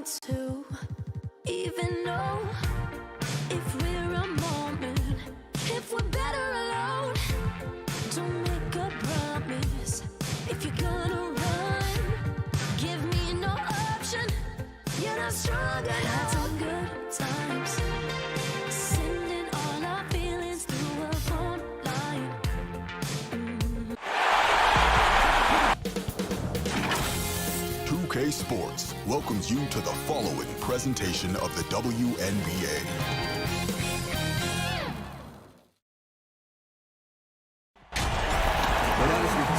want to even know if we're a moment, if we're better alone. Don't make a promise if you're gonna run. Give me no option. You're not strong enough. Some good times. Sending all our feelings through a phone line. 2K Sports welcomes you to the following presentation of the WNBA.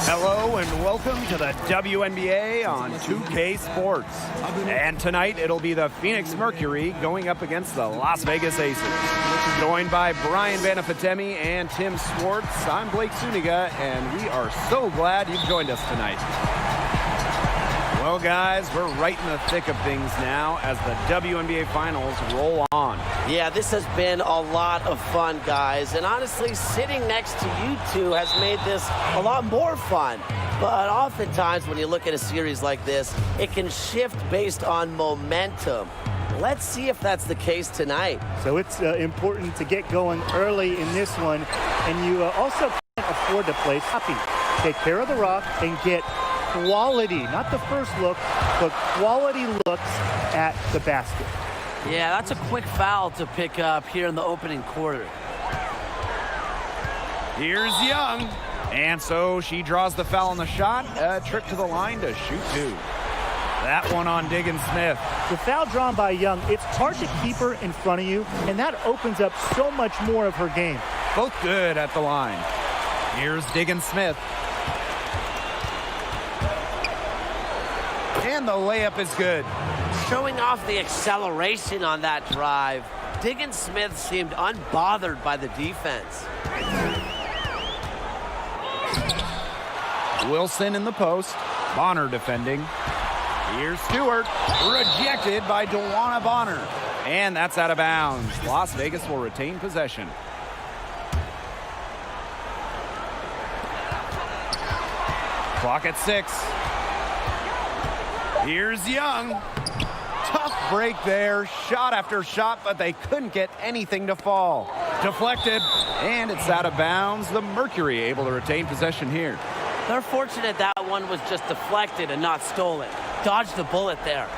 Hello and welcome to the WNBA on 2K Sports. And tonight it'll be the Phoenix Mercury going up against the Las Vegas Aces. Joined by Brian Vanafetemi and Tim Swartz, I'm Blake Suniga, and we are so glad you've joined us tonight. Well, guys, we're right in the thick of things now as the WNBA Finals roll on. Yeah, this has been a lot of fun, guys. And honestly, sitting next to you two has made this a lot more fun. But oftentimes when you look at a series like this, it can shift based on momentum. Let's see if that's the case tonight. So it's important to get going early in this one. And you also can't afford to play sloppy. Take care of the rock and get quality, not the first look, but quality looks at the basket. Yeah, that's a quick foul to pick up here in the opening quarter. Here's Young. And so she draws the foul on the shot. A trip to the line to shoot two. That one on Diggins Smith. The foul drawn by Young, it's hard to keep her in front of you, and that opens up so much more of her game. Both good at the line. Here's Diggins Smith. And the layup is good. Showing off the acceleration on that drive. Diggins Smith seemed unbothered by the defense. Wilson in the post. Bonner defending. Here's Stewart. Rejected by DeWanna Bonner. And that's out of bounds. Las Vegas will retain possession. Clock at 6. Here's Young. Tough break there. Shot after shot, but they couldn't get anything to fall. Deflected, and it's out of bounds. The Mercury able to retain possession here. They're fortunate that one was just deflected and not stolen. Dodged the bullet there.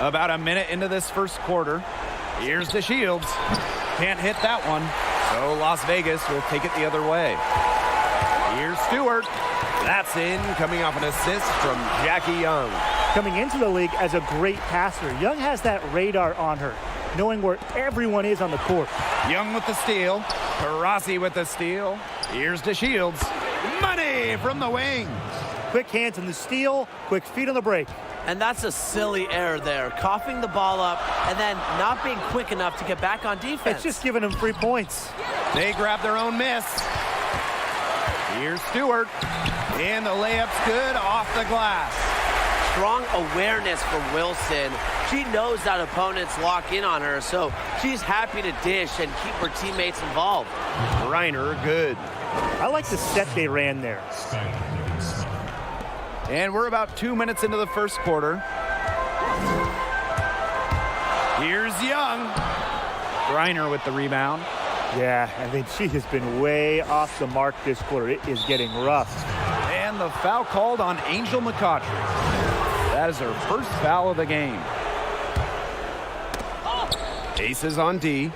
About a minute into this first quarter. Here's the Shields. Can't hit that one. So Las Vegas will take it the other way. Here's Stewart. That's in, coming off an assist from Jackie Young. Coming into the league as a great passer, Young has that radar on her, knowing where everyone is on the court. Young with the steal. Taurasi with the steal. Here's the Shields. Money from the wing. Quick hands on the steal, quick feet on the break. And that's a silly error there. Coughing the ball up and then not being quick enough to get back on defense. It's just giving them 3 points. They grab their own miss. Here's Stewart. And the layup's good off the glass. Strong awareness from Wilson. She knows that opponents lock in on her, so she's happy to dish and keep her teammates involved. Reiner, good. I like the set they ran there. And we're about 2 minutes into the first quarter. Here's Young. Reiner with the rebound. Yeah, I mean, she has been way off the mark this quarter. It is getting rough. And the foul called on Angel McCautry. That is her first foul of the game. Aces on D.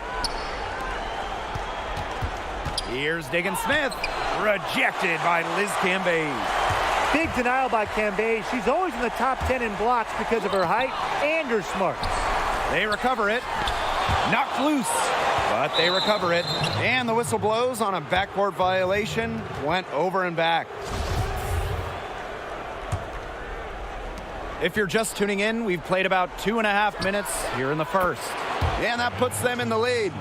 Here's Diggins Smith. Rejected by Liz Cambage. Big denial by Cambage. She's always in the top 10 in blocks because of her height and her smarts. They recover it. Knocked loose, but they recover it. And the whistle blows on a backcourt violation. Went over and back. If you're just tuning in, we've played about 2.5 minutes here in the first. And that puts them in the lead.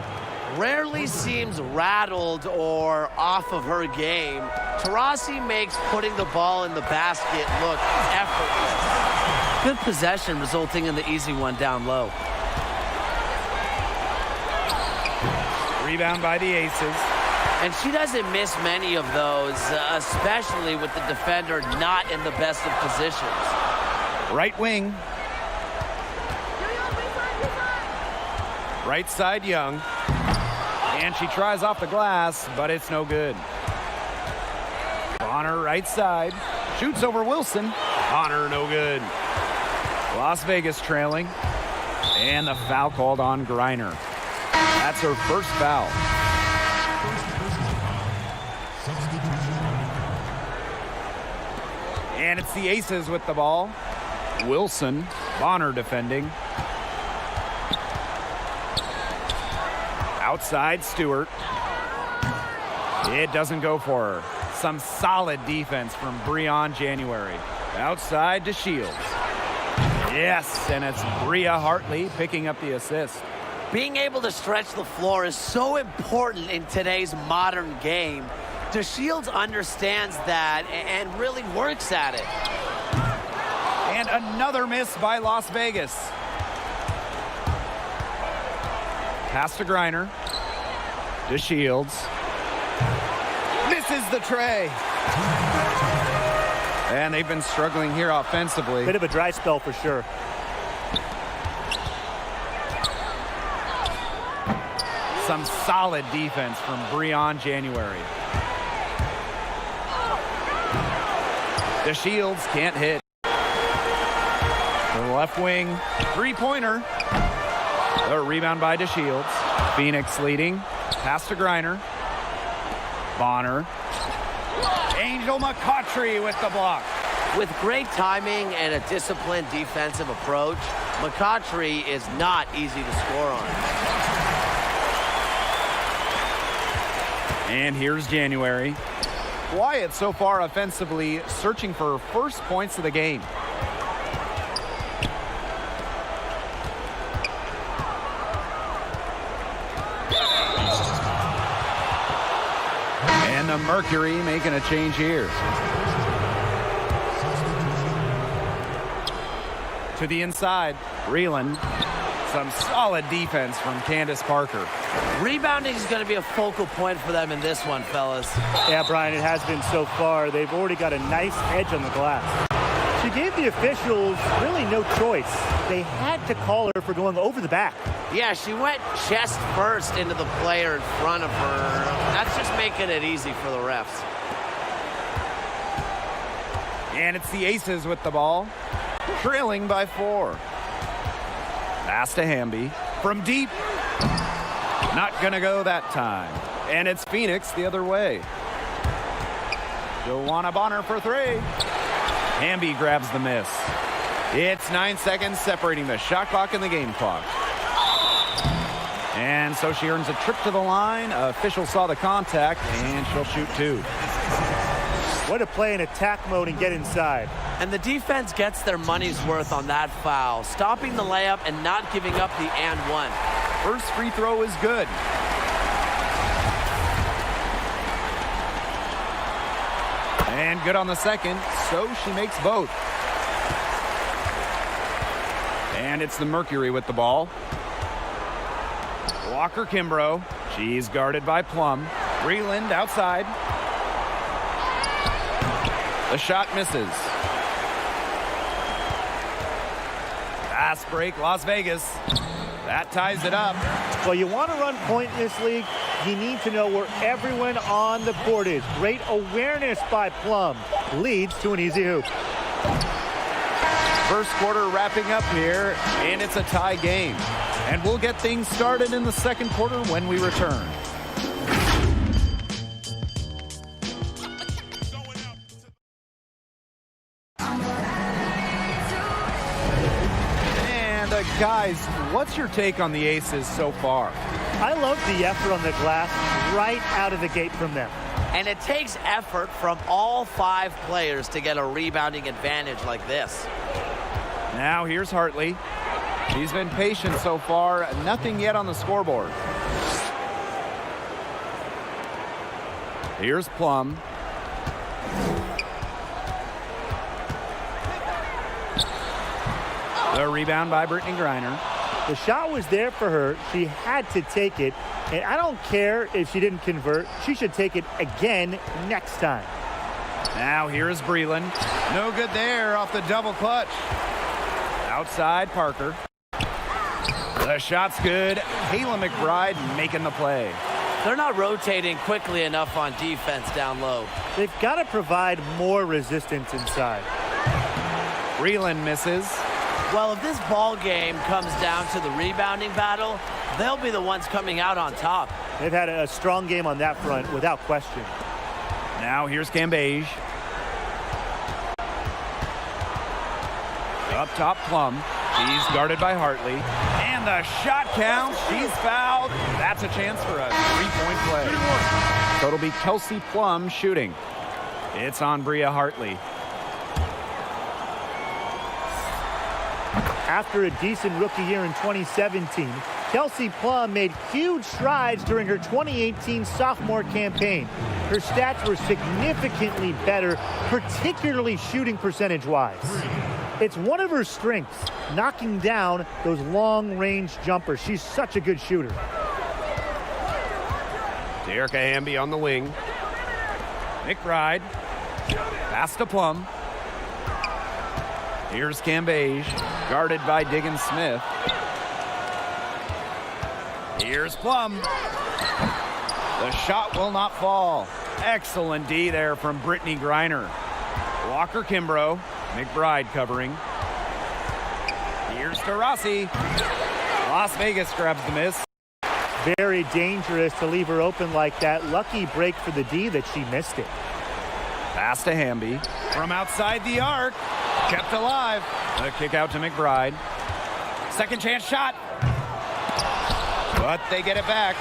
Rarely seems rattled or off of her game. Taurasi makes putting the ball in the basket look effortless. Good possession resulting in the easy one down low. Rebound by the Aces. And she doesn't miss many of those, especially with the defender not in the best of positions. Right wing. Right side, Young. And she tries off the glass, but it's no good. Bonner, right side. Shoots over Wilson. Bonner, no good. Las Vegas trailing. And the foul called on Griner. That's her first foul. And it's the Aces with the ball. Wilson, Bonner defending. Outside, Stewart. It doesn't go for her. Some solid defense from Breon January. Outside to Shields. Yes, and it's Bria Hartley picking up the assist. Being able to stretch the floor is so important in today's modern game. DeShields understands that and really works at it. And another miss by Las Vegas. Pass to Griner. DeShields. Misses the tray. And they've been struggling here offensively. Bit of a dry spell for sure. Some solid defense from Breon January. DeShields can't hit. The left wing, three-pointer. A rebound by DeShields. Phoenix leading. Pass to Griner. Bonner. Angel McCautry with the block. With great timing and a disciplined defensive approach, McCautry is not easy to score on. And here's January. Quiet so far offensively, searching for first points of the game. And the Mercury making a change here. To the inside, Breland. Some solid defense from Candace Parker. Rebounding is going to be a focal point for them in this one, fellas. Yeah, Brian, it has been so far. They've already got a nice edge on the glass. She gave the officials really no choice. They had to call her for going over the back. Yeah, she went chest first into the player in front of her. That's just making it easy for the refs. And it's the Aces with the ball, trailing by 4. Pass to Hamby from deep. Not gonna go that time. And it's Phoenix the other way. Joanna Bonner for 3. Hamby grabs the miss. It's 9 seconds separating the shot clock and the game clock. And so she earns a trip to the line. Official saw the contact, and she'll shoot 2. Way to play in attack mode and get inside. And the defense gets their money's worth on that foul, stopping the layup and not giving up the and one. First free throw is good. And good on the second, so she makes both. And it's the Mercury with the ball. Walker Kimbrough. She's guarded by Plum. Breland outside. The shot misses. Fast break, Las Vegas. That ties it up. Well, you want to run point in this league, you need to know where everyone on the court is. Great awareness by Plum. Leads to an easy hoop. First quarter wrapping up here, and it's a tie game. And we'll get things started in the second quarter when we return. Guys, what's your take on the Aces so far? I love the effort on the glass right out of the gate from them. And it takes effort from all 5 players to get a rebounding advantage like this. Now here's Hartley. She's been patient so far. Nothing yet on the scoreboard. Here's Plum. The rebound by Brittany Griner. The shot was there for her. She had to take it. And I don't care if she didn't convert. She should take it again next time. Now here's Breland. No good there off the double clutch. Outside Parker. The shot's good. Kayla McBride making the play. They're not rotating quickly enough on defense down low. They've got to provide more resistance inside. Breland misses. Well, if this ball game comes down to the rebounding battle, they'll be the ones coming out on top. They've had a strong game on that front without question. Now here's Cambage. Up top, Plum. She's guarded by Hartley. And the shot counts. She's fouled. That's a chance for a three-point play. So it'll be Kelsey Plum shooting. It's on Bria Hartley. After a decent rookie year in 2017, Kelsey Plum made huge strides during her 2018 sophomore campaign. Her stats were significantly better, particularly shooting percentage-wise. It's one of her strengths, knocking down those long-range jumpers. She's such a good shooter. Erica Hamby on the wing. McBride. Pass to Plum. Here's Cambage, guarded by Diggins Smith. Here's Plum. The shot will not fall. Excellent D there from Brittany Griner. Walker Kimbrough. McBride covering. Here's Taurasi. Las Vegas grabs the miss. Very dangerous to leave her open like that. Lucky break for the D that she missed it. Pass to Hamby. From outside the arc. Kept alive. The kick out to McBride. Second chance shot. But they get it back.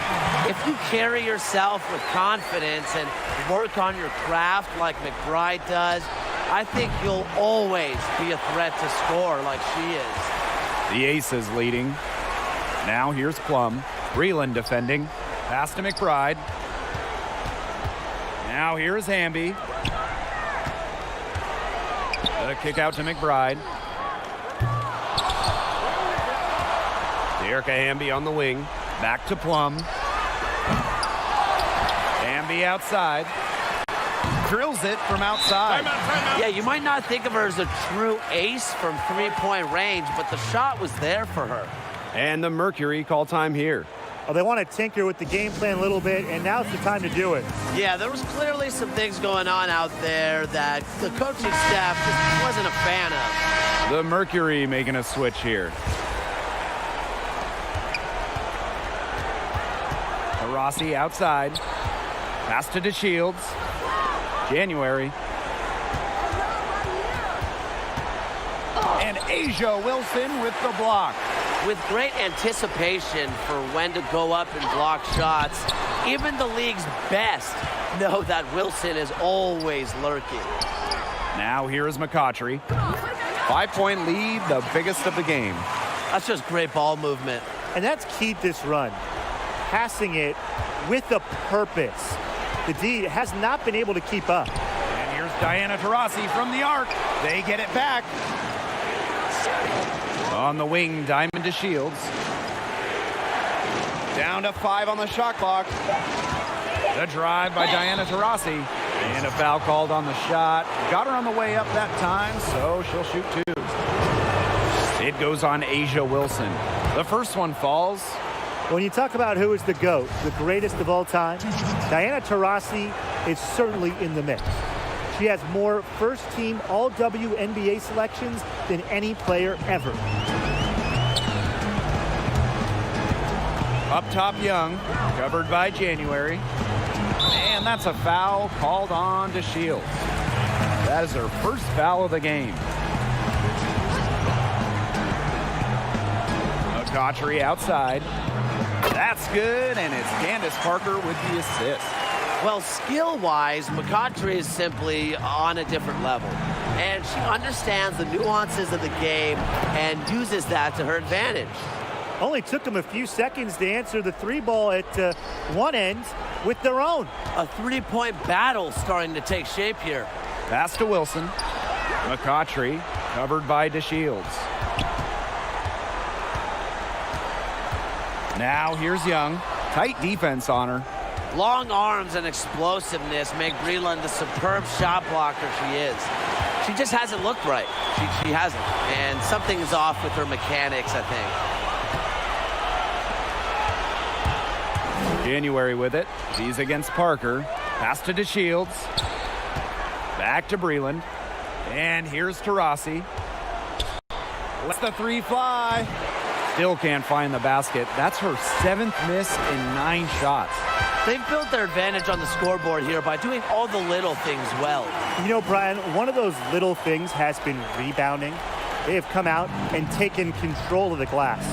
If you carry yourself with confidence and work on your craft like McBride does, I think you'll always be a threat to score like she is. The Aces leading. Now here's Plum. Breland defending. Pass to McBride. Now here's Hamby. The kick out to McBride. Erica Hamby on the wing. Back to Plum. Hamby outside. Drills it from outside. Yeah, you might not think of her as a true ace from three-point range, but the shot was there for her. And the Mercury call time here. Oh, they want to tinker with the game plan a little bit, and now's the time to do it. Yeah, there was clearly some things going on out there that the coaching staff just wasn't a fan of. The Mercury making a switch here. Rossi outside. Pass to DeShields. January. And Asia Wilson with the block. With great anticipation for when to go up and block shots, even the league's best know that Wilson is always lurking. Now here is McCautry. 5-point lead, the biggest of the game. That's just great ball movement. And that's key to this run. Passing it with a purpose. The D has not been able to keep up. And here's Diana Taurasi from the arc. They get it back. On the wing, Diamond DeShields. Down to 5 on the shot clock. The drive by Diana Taurasi. And a foul called on the shot. Got her on the way up that time, so she'll shoot 2. It goes on Asia Wilson. The first one falls. When you talk about who is the GOAT, the greatest of all time, Diana Taurasi is certainly in the mix. She has more first-team All-WNBA selections than any player ever. Up top, Young, covered by January. And that's a foul called on DeShields. That is her first foul of the game. McCautry outside. That's good, and it's Candace Parker with the assist. Well, skill-wise, McCautry is simply on a different level. And she understands the nuances of the game and uses that to her advantage. Only took them a few seconds to answer the 3-ball at one end with their own. A three-point battle starting to take shape here. Pass to Wilson. McCautry covered by DeShields. Now here's Young. Tight defense on her. Long arms and explosiveness make Breland the superb shot blocker she is. she just hasn't looked right. She hasn't. And something is off with her mechanics, I think. January with it. She's against Parker. Pass to DeShields. Back to Breland. And here's Taurasi. Lets the three fly. Still can't find the basket. That's her 7th miss in 9 shots. They've built their advantage on the scoreboard here by doing all the little things well. You know, Brian, one of those little things has been rebounding. They have come out and taken control of the glass.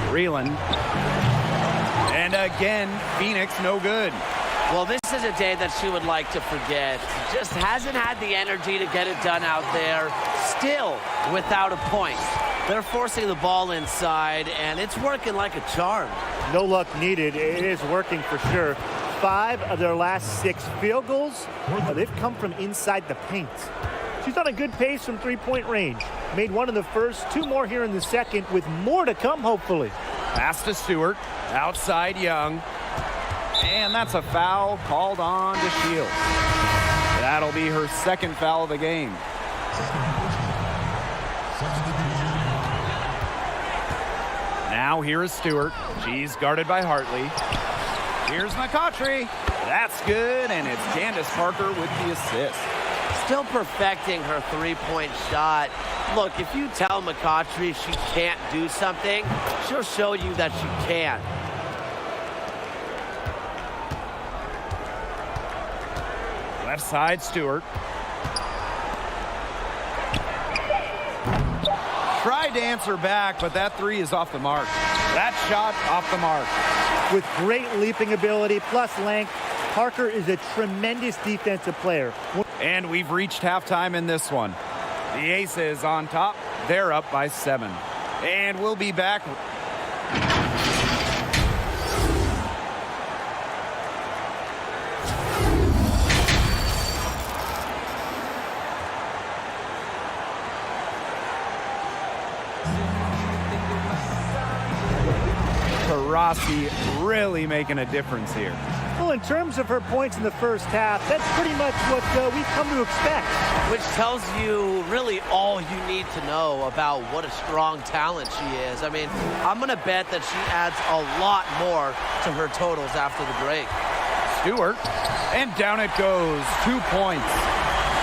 Breland. And again, Phoenix no good. Well, this is a day that she would like to forget. Just hasn't had the energy to get it done out there. Still without a point. They're forcing the ball inside, and it's working like a charm. No luck needed. It is working for sure. 5 of their last 6 field goals, they've come from inside the paint. She's on a good pace from three-point range. Made 1 in the first, 2 more here in the second, with more to come, hopefully. Pass to Stewart. Outside Young. And that's a foul called on to Shields. That'll be her 2nd foul of the game. Now here is Stewart. She's guarded by Hartley. Here's McCautry. That's good, and it's Candace Parker with the assist. Still perfecting her three-point shot. Look, if you tell McCautry she can't do something, she'll show you that she can. Left side, Stewart. Tried to answer back, but that 3 is off the mark. That shot off the mark. With great leaping ability plus length, Parker is a tremendous defensive player. And we've reached halftime in this one. The Aces on top. They're up by 7. And we'll be back. Taurasi really making a difference here. Well, in terms of her points in the first half, that's pretty much what we've come to expect. Which tells you really all you need to know about what a strong talent she is. I mean, I'm going to bet that she adds a lot more to her totals after the break. Stewart, and down it goes. 2 points.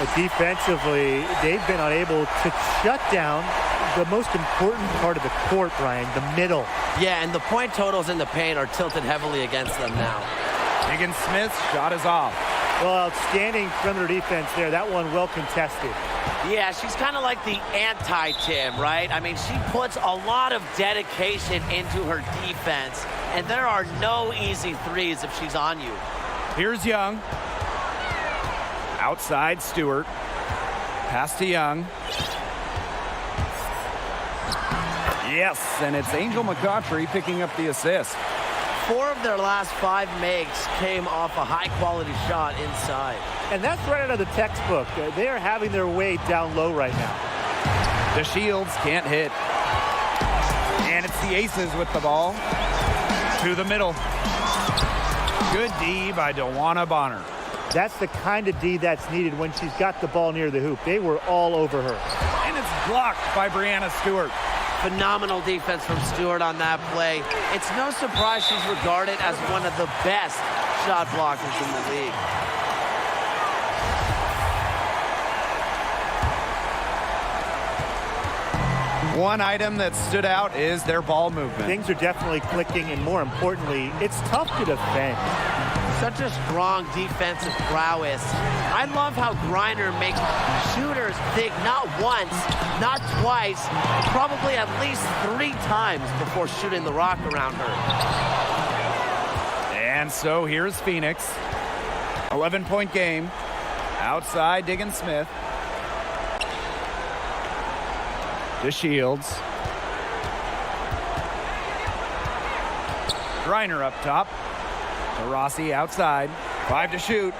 But defensively, they've been unable to shut down the most important part of the court, Brian, the middle. Yeah, and the point totals in the paint are tilted heavily against them now. Higgins Smith's shot is off. Well, outstanding perimeter defense there. That one well contested. Yeah, she's kind of like the anti-Tim, right? I mean, she puts a lot of dedication into her defense, and there are no easy threes if she's on you. Here's Young. Outside, Stewart. Pass to Young. Yes, and it's Angel McCautry picking up the assist. 4 of their last 5 makes came off a high-quality shot inside. And that's right out of the textbook. They are having their way down low right now. DeShields can't hit. And it's the Aces with the ball. To the middle. Good D by DeWanna Bonner. That's the kind of D that's needed when she's got the ball near the hoop. They were all over her. And it's blocked by Brianna Stewart. Phenomenal defense from Stewart on that play. It's no surprise she's regarded as one of the best shot blockers in the league. One item that stood out is their ball movement. Things are definitely clicking, and more importantly, it's tough to defend. Such a strong defensive prowess. I love how Griner makes shooters think not once, not twice, probably at least 3 times before shooting the rock around her. And so here's Phoenix. 11-point game. Outside, Diggins Smith. DeShields. Griner up top. Taurasi outside. 5 to shoot.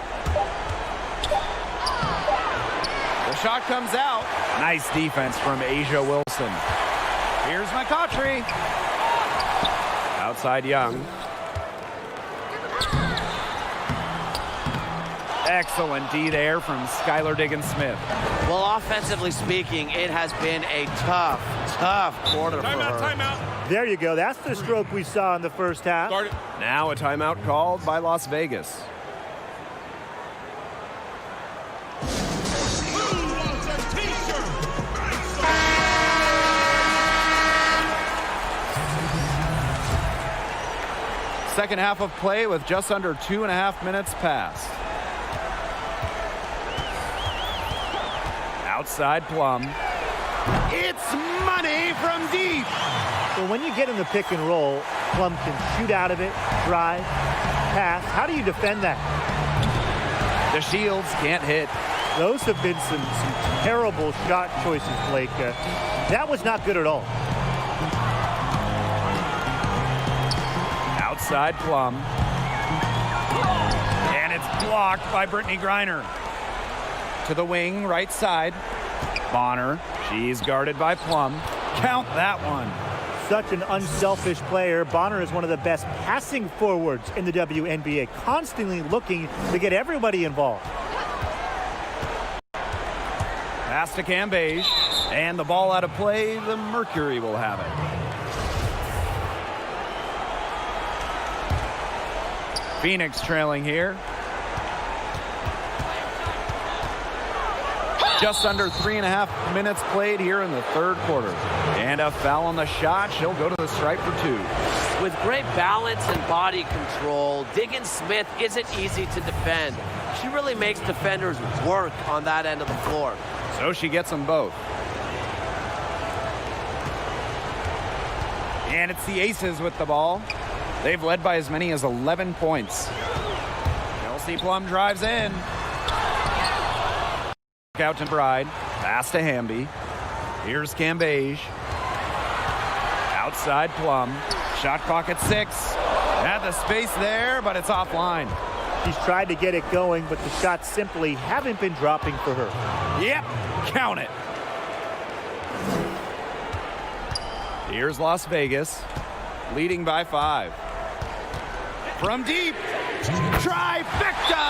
The shot comes out. Nice defense from Asia Wilson. Here's McCautry. Outside Young. Excellent D there from Skylar Diggins-Smith. Well, offensively speaking, it has been a tough quarter for her. Timeout. There you go. That's the stroke we saw in the first half. Start it. Now a timeout called by Las Vegas. Second half of play with just under 2.5 minutes passed. Outside Plum. It's money from deep. So when you get in the pick and roll, Plum can shoot out of it, drive, pass. How do you defend that? The shields can't hit. Those have been some terrible shot choices, Blake. That was not good at all. Outside Plum. And it's blocked by Brittany Griner. To the wing, right side. Bonner. She's guarded by Plum. Count that one. Such an unselfish player. Bonner is one of the best passing forwards in the WNBA, constantly looking to get everybody involved. Pass to Cambage. And the ball out of play. The Mercury will have it. Phoenix trailing here. Just under 3.5 minutes played here in the third quarter. And a foul on the shot. She'll go to the stripe for 2. With great balance and body control, Diggins-Smith isn't easy to defend. She really makes defenders work on that end of the floor. So she gets them both. And it's the Aces with the ball. They've led by as many as 11 points. Kelsey Plum drives in. Out to Bride. Pass to Hamby. Here's Cambage. Outside Plum. Shot clock at 6. Had the space there, but it's offline. She's tried to get it going, but the shots simply haven't been dropping for her. Yep, count it. Here's Las Vegas, leading by 5. From deep, trifecta!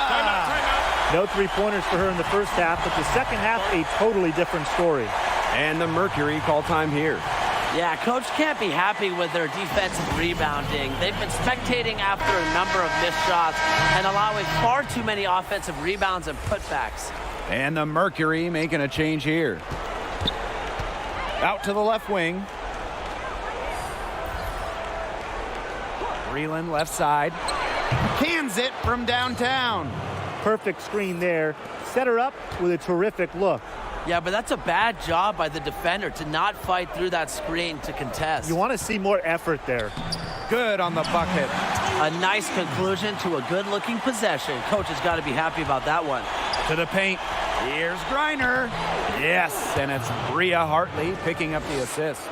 No three-pointers for her in the first half, but the second half, a totally different story. And the Mercury call time here. Yeah, coach can't be happy with their defensive rebounding. They've been spectating after a number of missed shots and allowing far too many offensive rebounds and putbacks. And the Mercury making a change here. Out to the left wing. Breland left side. Cans it from downtown. Perfect screen there. Set her up with a terrific look. Yeah, but that's a bad job by the defender to not fight through that screen to contest. You want to see more effort there. Good on the bucket. A nice conclusion to a good-looking possession. Coach has got to be happy about that one. To the paint. Here's Griner. Yes, and it's Bria Hartley picking up the assist.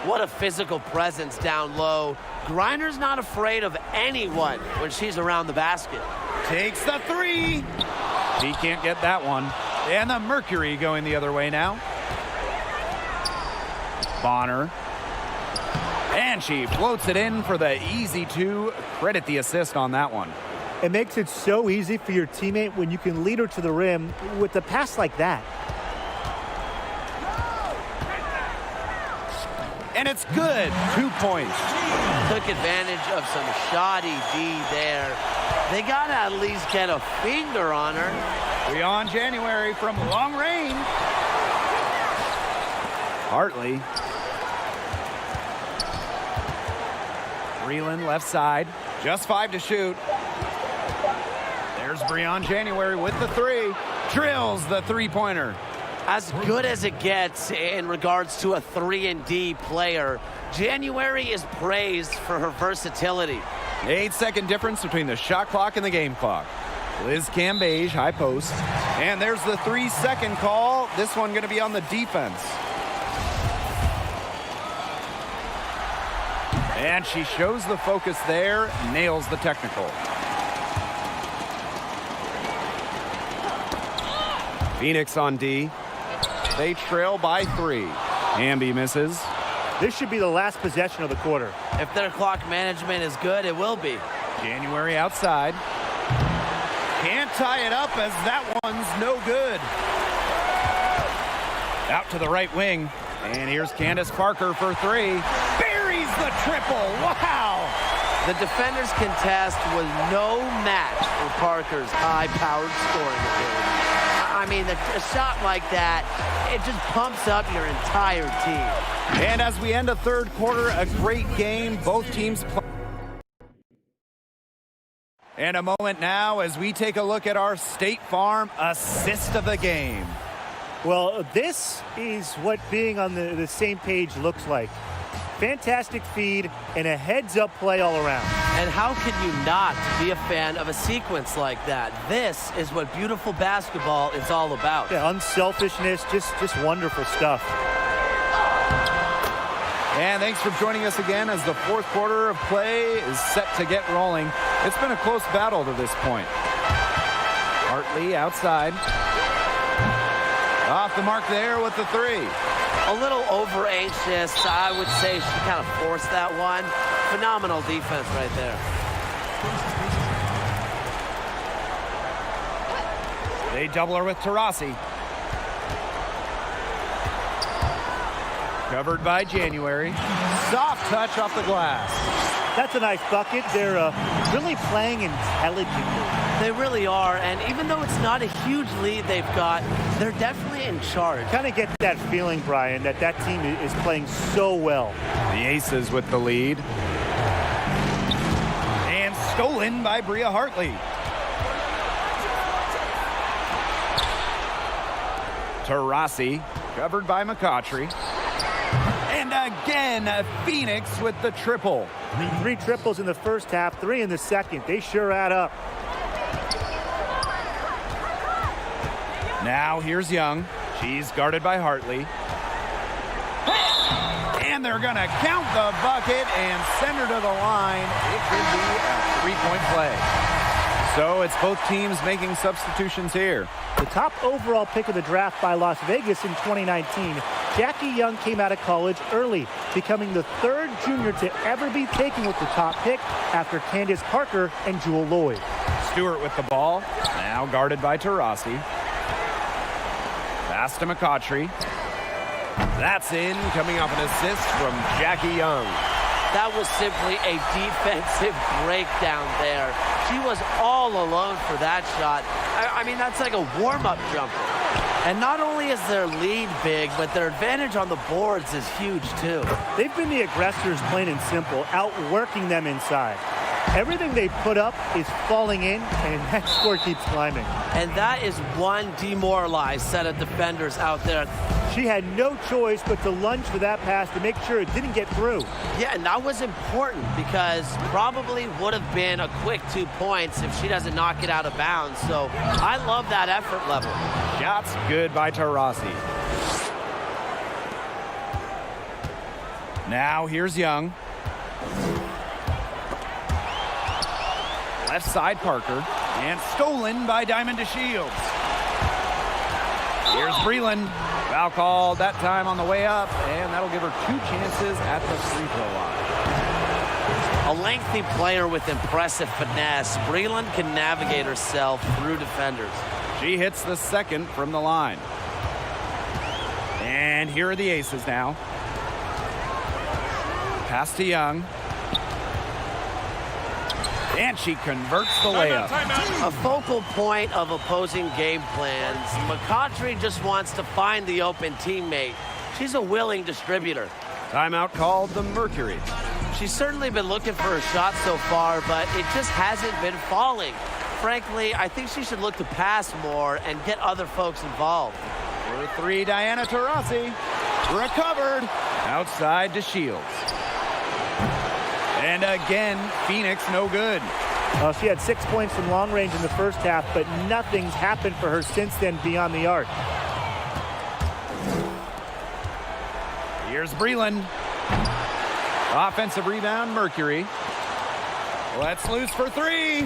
What a physical presence down low. Griner's not afraid of anyone when she's around the basket. Takes the 3. He can't get that one. And the Mercury going the other way now. Bonner. And she floats it in for the easy 2. Credit the assist on that one. It makes it so easy for your teammate when you can lead her to the rim with a pass like that. And it's good. 2 points. Took advantage of some shoddy D there. They got to at least get a finger on her. Beyond January from long range. Hartley. Breland left side. Just 5 to shoot. There's Breon January with the 3. Drills the three-pointer. As good as it gets in regards to a 3-and-D player, January is praised for her versatility. 8-second difference between the shot clock and the game clock. Liz Cambage, high post. And there's the 3-second call. This one going to be on the defense. And she shows the focus there, nails the technical. Phoenix on D. They trail by 3. Hamby misses. This should be the last possession of the quarter. If their clock management is good, it will be. January outside. Can't tie it up as that one's no good. Out to the right wing. And here's Candace Parker for three. Buries the triple. Wow. The defender's contest was no match for Parker's high-powered scoring ability. I mean, a shot like that, it just pumps up your entire team. And as we end a third quarter, a great game. Both teams play. And a moment now as we take a look at our State Farm assist of the game. Well, this is what being on the same page looks like. Fantastic feed and a heads-up play all around. And how can you not be a fan of a sequence like that? This is what beautiful basketball is all about. Yeah, unselfishness, just wonderful stuff. And thanks for joining us again as the fourth quarter of play is set to get rolling. It's been a close battle to this point. Hartley outside. Off the mark there with the three. A little over-anxious. I would say she kind of forced that one. Phenomenal defense right there. They double her with Taurasi. Covered by January. Soft touch off the glass. That's a nice bucket. They're really playing intelligently. They really are, and even though it's not a huge lead they've got, they're definitely in charge. Kind of get that feeling, Brian, that team is playing so well. The Aces with the lead. And stolen by Bria Hartley. Taurasi, covered by McCautry. And again, Phoenix with the triple. 3 triples in the first half, 3 in the second. They sure add up. Now here's Young. She's guarded by Hartley. And they're going to count the bucket and send her to the line. It could be a three-point play. So it's both teams making substitutions here. The top overall pick of the draft by Las Vegas in 2019, Jackie Young came out of college early, becoming the 3rd junior to ever be taken with the top pick after Candace Parker and Jewel Lloyd. Stewart with the ball, now guarded by Taurasi. Pass to McCautry. That's in, coming off an assist from Jackie Young. That was simply a defensive breakdown there. She was all alone for that shot. I mean, that's like a warm-up jumper. And not only is their lead big, but their advantage on the boards is huge, too. They've been the aggressors, plain and simple, outworking them inside. Everything they put up is falling in, and that score keeps climbing. And that is one demoralized set of defenders out there. She had no choice but to lunge for that pass to make sure it didn't get through. Yeah, and that was important because probably would have been a quick 2 points if she doesn't knock it out of bounds. So I love that effort level. Shots good by Taurasi. Now here's Young. Left side Parker. And stolen by Diamond DeShields. Here's Breland. Foul called that time on the way up, and that'll give her 2 chances at the free throw line. A lengthy player with impressive finesse. Breland can navigate herself through defenders. She hits the second from the line. And here are the Aces now. Pass to Young. And she converts the layup. A focal point of opposing game plans. McCautry just wants to find the open teammate. She's a willing distributor. Timeout called the Mercury. She's certainly been looking for a shot so far, but it just hasn't been falling. Frankly, I think she should look to pass more and get other folks involved. For 3, Diana Taurasi. Recovered. Outside to Shields. And again, Phoenix no good. She had 6 points from long range in the first half, but nothing's happened for her since then beyond the arc. Here's Breland. Offensive rebound, Mercury. Let's loose for 3.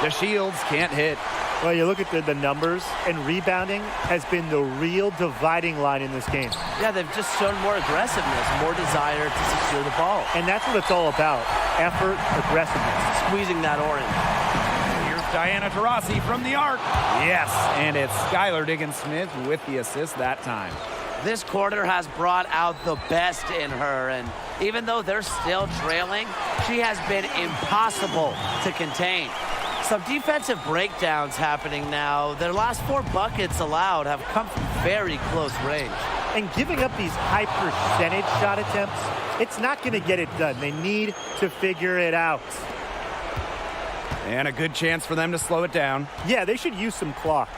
The Shields can't hit. Well, you look at the numbers, and rebounding has been the real dividing line in this game. Yeah, they've just shown more aggressiveness, more desire to secure the ball. And that's what it's all about, effort, aggressiveness. Squeezing that orange. Here's Diana Taurasi from the arc. Yes, and it's Skylar Diggins-Smith with the assist that time. This quarter has brought out the best in her, and even though they're still trailing, she has been impossible to contain. Some defensive breakdowns happening now. Their last 4 buckets allowed have come from very close range. And giving up these high percentage shot attempts, it's not going to get it done. They need to figure it out. And a good chance for them to slow it down. Yeah, they should use some clock.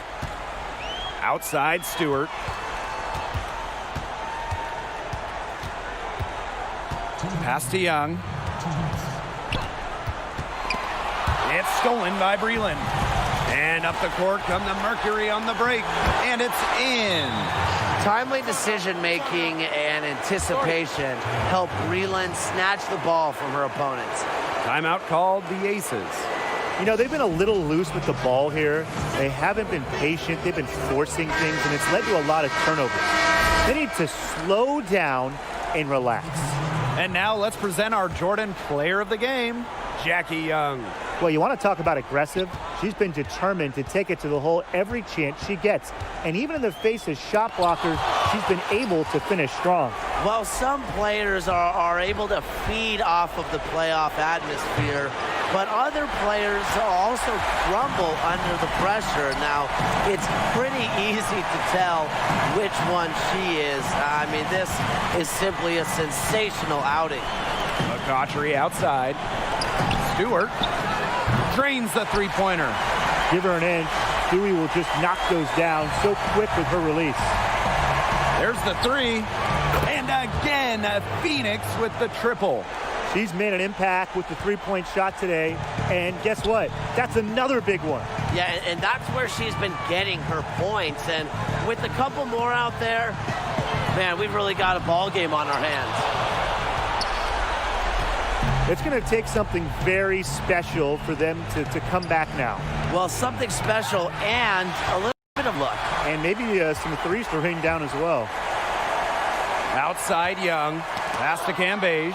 Outside Stewart. Pass to Young. It's stolen by Breland. And up the court come the Mercury on the break. And it's in. Timely decision-making and anticipation help Breland snatch the ball from her opponents. Timeout called the Aces. You know, they've been a little loose with the ball here. They haven't been patient. They've been forcing things, and it's led to a lot of turnovers. They need to slow down and relax. And now let's present our Jordan Player of the Game, Jackie Young. Well, you want to talk about aggressive? She's been determined to take it to the hole every chance she gets. And even in the face of shot blockers, she's been able to finish strong. Well, some players are able to feed off of the playoff atmosphere, but other players also crumble under the pressure. Now, it's pretty easy to tell which one she is. I mean, this is simply a sensational outing. McCautry outside. Stewart drains the three-pointer. Give her an inch. Dewey will just knock those down so quick with her release. There's the three. And again, Phoenix with the triple. She's made an impact with the three-point shot today. And guess what? That's another big one. Yeah, and that's where she's been getting her points. And with a couple more out there, man, we've really got a ball game on our hands. It's going to take something very special for them to come back now. Well, something special and a little bit of luck. And maybe some threes to rain down as well. Outside Young. Pass to Cambage.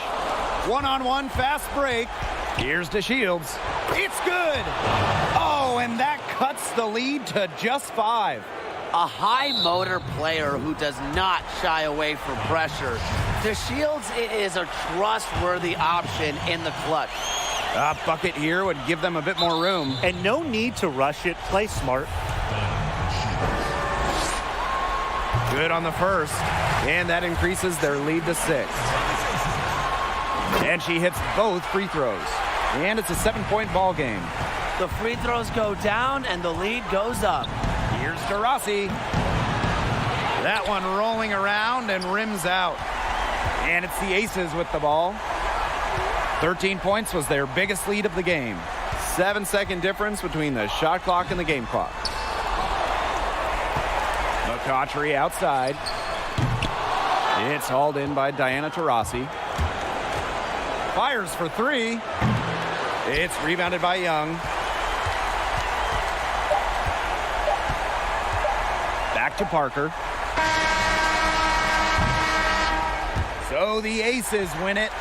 One-on-one fast break. Here's to Shields. It's good. Oh, and that cuts the lead to just 5. A high-motor player who does not shy away from pressure. DeShields is a trustworthy option in the clutch. A bucket here would give them a bit more room. And no need to rush it. Play smart. Good on the first. And that increases their lead to 6. And she hits both free throws. And it's a 7-point ball game. The free throws go down and the lead goes up. Here's to Rossi. That one rolling around and rims out. And it's the Aces with the ball. 13 points was their biggest lead of the game. 7-second difference between the shot clock and the game clock. McCautry outside. It's hauled in by Diana Taurasi. Fires for 3. It's rebounded by Young. Back to Parker. So the Aces win it